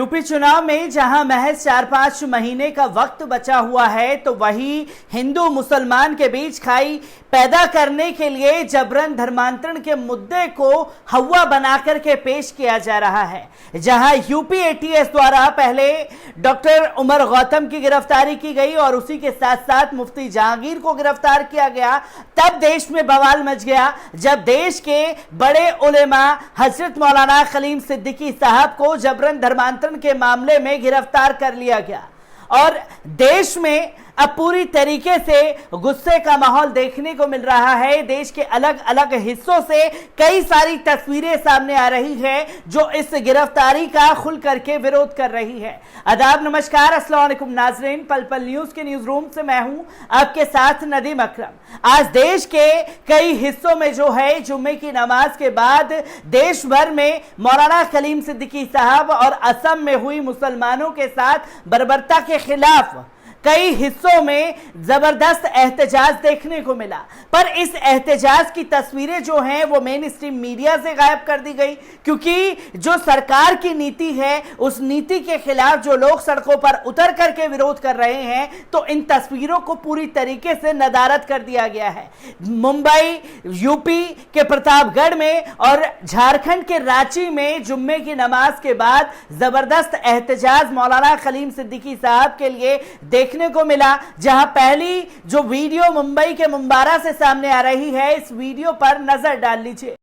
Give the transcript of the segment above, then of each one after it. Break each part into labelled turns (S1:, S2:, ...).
S1: UP चुनाव में जहां महज 4-5 महीने का वक्त बचा हुआ है, तो वहीं हिंदू मुसलमान के बीच खाई पैदा करने के लिए जबरन धर्मांतरण के मुद्दे को हवा बनाकर के पेश किया जा रहा है। जहां यूपी एटीएस द्वारा पहले डॉक्टर उमर गौतम की गिरफ्तारी की गई और उसी के साथ साथ मुफ्ती जहांगीर को गिरफ्तार किया गया, तब देश में बवाल मच गया जब देश के बड़े उलेमा हजरत मौलाना खलीम सिद्दीकी साहब को जबरन धर्मांतरण के मामले में गिरफ्तार कर लिया गया। और देश में अब पूरी तरीके से गुस्से का माहौल देखने को मिल रहा है। देश के अलग अलग हिस्सों से कई सारी तस्वीरें सामने आ रही है जो इस गिरफ्तारी का खुल करके विरोध कर रही है। आदाब, नमस्कार, अस्सलाम वालेकुम नाज़रीन। पल पल न्यूज के न्यूज रूम से मैं हूं आपके साथ नदीम अकरम। आज देश के कई हिस्सों में जो है जुम्मे की नमाज के बाद देश भर में मौलाना खलीम सिद्दीकी साहब और असम में हुई मुसलमानों के साथ बर्बरता के खिलाफ कई हिस्सों में जबरदस्त एहतजाज देखने को मिला। पर इस एहतजाज की तस्वीरें जो हैं वो मेन स्ट्रीम मीडिया से गायब कर दी गई, क्योंकि जो सरकार की नीति है उस नीति के खिलाफ जो लोग सड़कों पर उतर करके विरोध कर रहे हैं, तो इन तस्वीरों को पूरी तरीके से नदारद कर दिया गया है। मुंबई, यूपी के प्रतापगढ़ में और झारखंड के रांची में जुम्मे की नमाज के बाद जबरदस्त एहतजाज मौलाना खलीम सिद्दीकी साहब के लिए देखने को मिला। जहां पहली जो वीडियो मुंबई के मुंबारा से सामने आ रही है, इस वीडियो पर नजर डाल लीजिए।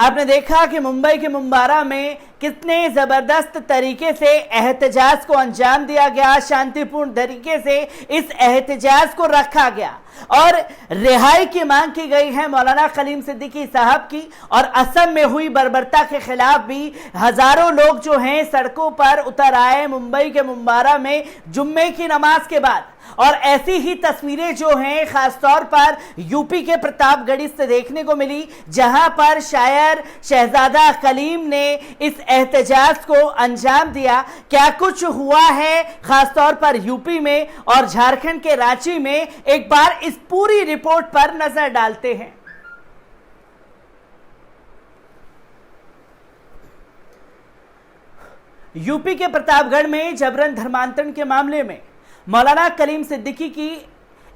S1: आपने देखा कि मुंबई के मुंबारा में कितने जबरदस्त तरीके से एहतजाज को अंजाम दिया गया, शांतिपूर्ण तरीके से इस एहतजाज को रखा गया और रिहाई की मांग की गई है मौलाना खलीम सिद्दीकी साहब की। और असम में हुई बर्बरता के खिलाफ भी हजारों लोग जो हैं सड़कों पर उतर आए मुंबई के मुंबारा में जुम्मे की नमाज के बाद। और ऐसी ही तस्वीरें जो हैं खासतौर पर यूपी के प्रतापगढ़ से देखने को मिली, जहां पर शायर शहजादा कलीम ने इस एहतजाज को अंजाम दिया। क्या कुछ हुआ है खासतौर पर यूपी में और झारखंड के रांची में, एक बार इस पूरी रिपोर्ट पर नजर डालते हैं। यूपी के प्रतापगढ़ में जबरन धर्मांतरण के मामले में मौलाना खलीम सिद्दीकी की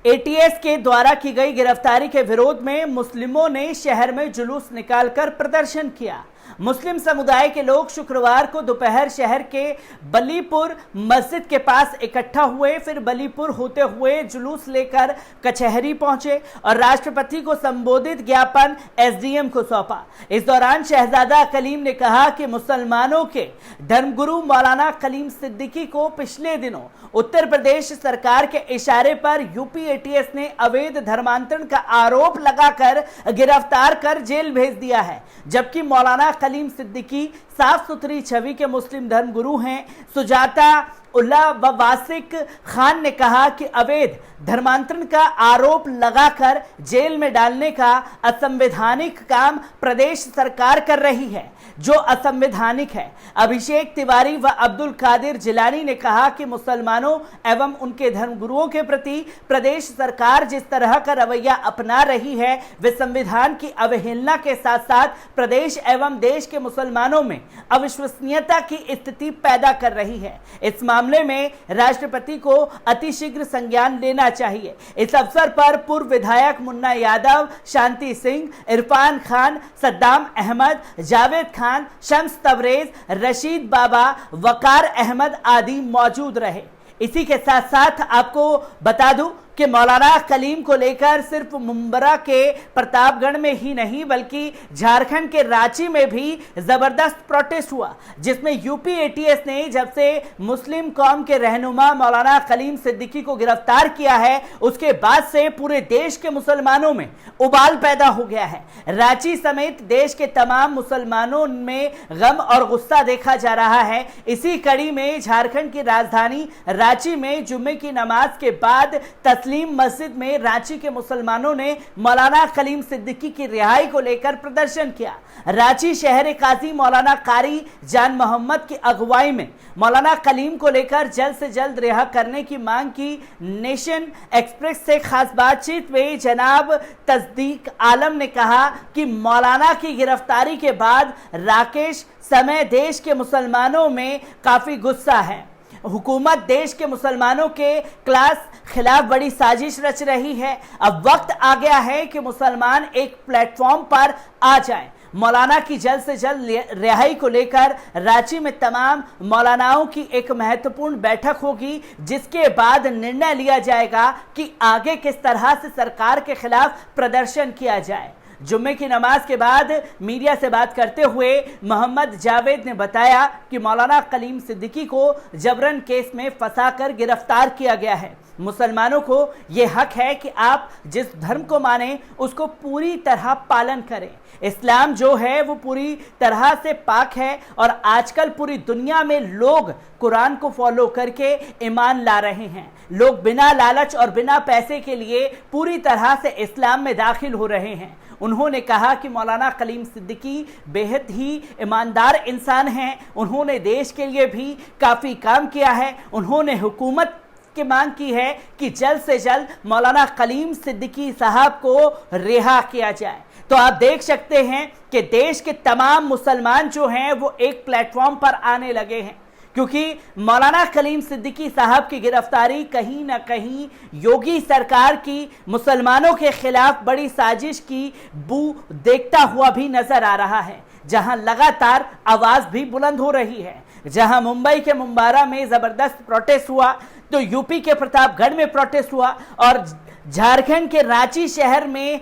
S1: एटीएस के द्वारा की गई गिरफ्तारी के विरोध में मुस्लिमों ने शहर में जुलूस निकालकर प्रदर्शन किया। मुस्लिम समुदाय के लोग शुक्रवार को दोपहर शहर के बलीपुर मस्जिद के पास इकट्ठा हुए, फिर बलीपुर होते हुए जुलूस लेकर कचहरी पहुंचे और राष्ट्रपति को संबोधित ज्ञापन एसडीएम को सौंपा। इस दौरान शहजादा कलीम ने कहा कि मुसलमानों के धर्मगुरु मौलाना खलीम सिद्दीकी को पिछले दिनों उत्तर प्रदेश सरकार के इशारे पर यूपी एटीएस ने अवैध धर्मांतरण का आरोप लगाकर गिरफ्तार कर जेल भेज दिया है, जबकि मौलाना खलीम सिद्दीकी साफ सुथरी छवि के मुस्लिम धर्मगुरु हैं। सुजाता उल्लाह व वासिक खान ने कहा कि अवैध धर्मांतरण का आरोप लगाकर जेल में डालने का असंवैधानिक काम प्रदेश सरकार कर रही है, जो असंवैधानिक है। अभिषेक तिवारी व अब्दुल कादिर जिलानी ने कहा कि मुसलमानों एवं उनके धर्मगुरुओं के प्रति प्रदेश सरकार जिस तरह का रवैया अपना रही है, वे संविधान की अवहेलना के साथ साथ प्रदेश एवं देश के मुसलमानों में अविश्वसनीयता की स्थिति पैदा कर रही है। इस मामले में राष्ट्रपति को अतिशीघ्र संज्ञान लेना चाहिए। इस अवसर पर पूर्व विधायक मुन्ना यादव, शांति सिंह, इरफान खान, सद्दाम अहमद, जावेद खान, शम्स तबरेज, रशीद बाबा, वकार अहमद आदि मौजूद रहे। इसी के साथ साथ आपको बता दूं कि मौलाना कलीम को लेकर सिर्फ मुंबरा के प्रतापगढ़ में ही नहीं बल्कि झारखंड के रांची में भी जबरदस्त प्रोटेस्ट हुआ, जिसमें यूपी एटीएस ने जब से मुस्लिम कौम के रहनुमा मौलाना कलीम सिद्दीकी को गिरफ्तार किया है उसके बाद से पूरे देश के मुसलमानों में उबाल पैदा हो गया है। रांची समेत देश के तमाम मुसलमानों में गम और गुस्सा देखा जा रहा है। इसी कड़ी में झारखंड की राजधानी रांची में जुम्मे की नमाज के बाद तस्लीम मस्जिद में रांची के मुसलमानों ने मौलाना कलीम सिद्दीकी की रिहाई को लेकर प्रदर्शन किया। रांची शहर काजी मौलाना कारी जान मोहम्मद की अगुवाई में मौलाना कलीम को लेकर जल्द से जल्द रिहा करने की मांग की। नेशन एक्सप्रेस से खास बातचीत में जनाब तस्दीक आलम ने कहा कि मौलाना की गिरफ्तारी के बाद राकेश समय देश के मुसलमानों में काफी गुस्सा है। हुकूमत देश के मुसलमानों के क्लास खिलाफ बड़ी साजिश रच रही है। अब वक्त आ गया है कि मुसलमान एक प्लेटफॉर्म पर आ जाएं। मौलाना की जल्द से जल्द रिहाई को लेकर रांची में तमाम मौलानाओं की एक महत्वपूर्ण बैठक होगी, जिसके बाद निर्णय लिया जाएगा कि आगे किस तरह से सरकार के खिलाफ प्रदर्शन किया जाए। जुम्मे की नमाज के बाद मीडिया से बात करते हुए मोहम्मद जावेद ने बताया कि मौलाना कलीम सिद्दीकी को जबरन केस में फंसाकर गिरफ्तार किया गया है। मुसलमानों को ये हक है कि आप जिस धर्म को माने उसको पूरी तरह पालन करें। इस्लाम जो है वो पूरी तरह से पाक है और आजकल पूरी दुनिया में लोग कुरान को फॉलो करके ईमान ला रहे हैं। लोग बिना लालच और बिना पैसे के लिए पूरी तरह से इस्लाम में दाखिल हो रहे हैं। उन्होंने कहा कि मौलाना कलीम सिद्दीकी बेहद ही ईमानदार इंसान हैं। उन्होंने देश के लिए भी काफ़ी काम किया है। उन्होंने हुकूमत की मांग की है कि जल्द से जल्द मौलाना कलीम सिद्दीकी साहब को रिहा किया जाए। तो आप देख सकते हैं कि देश के तमाम मुसलमान जो हैं वो एक प्लेटफॉर्म पर आने लगे हैं, क्योंकि मौलाना कलीम सिद्दीकी साहब की गिरफ्तारी कहीं ना कहीं योगी सरकार की मुसलमानों के खिलाफ बड़ी साजिश की बू देखता हुआ भी नजर आ रहा है, जहां लगातार आवाज भी बुलंद हो रही है। जहां मुंबई के मुंबारा में जबरदस्त प्रोटेस्ट हुआ तो यूपी के प्रतापगढ़ में प्रोटेस्ट हुआ और झारखंड के रांची शहर में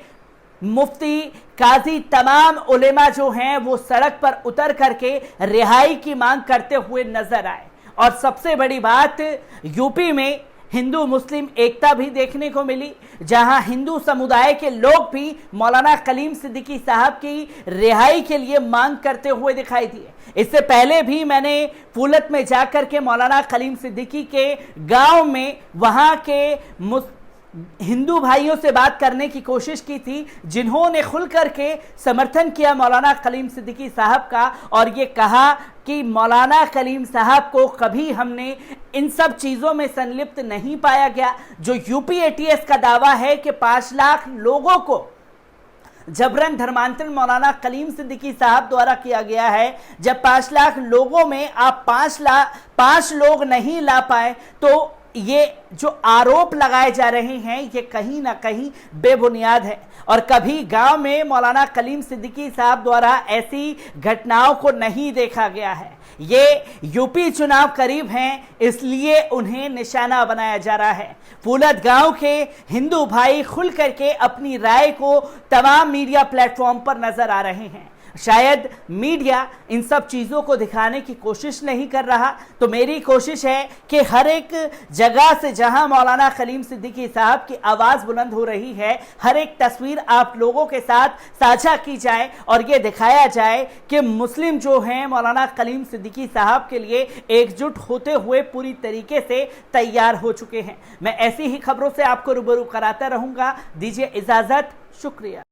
S1: मुफ्ती काजी तमाम उलेमा जो हैं वो सड़क पर उतर करके रिहाई की मांग करते हुए नजर आए। और सबसे बड़ी बात, यूपी में हिंदू मुस्लिम एकता भी देखने को मिली, जहां हिंदू समुदाय के लोग भी मौलाना कलीम सिद्दीकी साहब की रिहाई के लिए मांग करते हुए दिखाई दिए। इससे पहले भी मैंने फूलत में जाकर के मौलाना कलीम सिद्दीकी के गांव में वहां के हिंदू भाइयों से बात करने की कोशिश की थी, जिन्होंने खुल करके समर्थन किया मौलाना कलीम सिद्दीकी साहब का और ये कहा कि मौलाना कलीम साहब को कभी हमने इन सब चीज़ों में संलिप्त नहीं पाया गया। जो यूपी एटीएस का दावा है कि 5 लाख लोगों को जबरन धर्मांतरण मौलाना कलीम सिद्दीकी साहब द्वारा किया गया है, जब 5 लाख लोगों में आप 5 लोग नहीं ला पाए तो ये जो आरोप लगाए जा रहे हैं ये कहीं ना कहीं बेबुनियाद है। और कभी गांव में मौलाना कलीम सिद्दीकी साहब द्वारा ऐसी घटनाओं को नहीं देखा गया है। ये यूपी चुनाव करीब हैं, इसलिए उन्हें निशाना बनाया जा रहा है। फूलत गांव के हिंदू भाई खुल करके अपनी राय को तमाम मीडिया प्लेटफॉर्म पर नजर आ रहे हैं। शायद मीडिया इन सब चीज़ों को दिखाने की कोशिश नहीं कर रहा, तो मेरी कोशिश है कि हर एक जगह से जहां मौलाना कलीम सिद्दीकी साहब की आवाज़ बुलंद हो रही है, हर एक तस्वीर आप लोगों के साथ साझा की जाए और ये दिखाया जाए कि मुस्लिम जो हैं मौलाना कलीम सिद्दीकी साहब के लिए एकजुट होते हुए पूरी तरीके से तैयार हो चुके हैं। मैं ऐसी ही खबरों से आपको रूबरू कराता रहूँगा। दीजिए इजाज़त, शुक्रिया।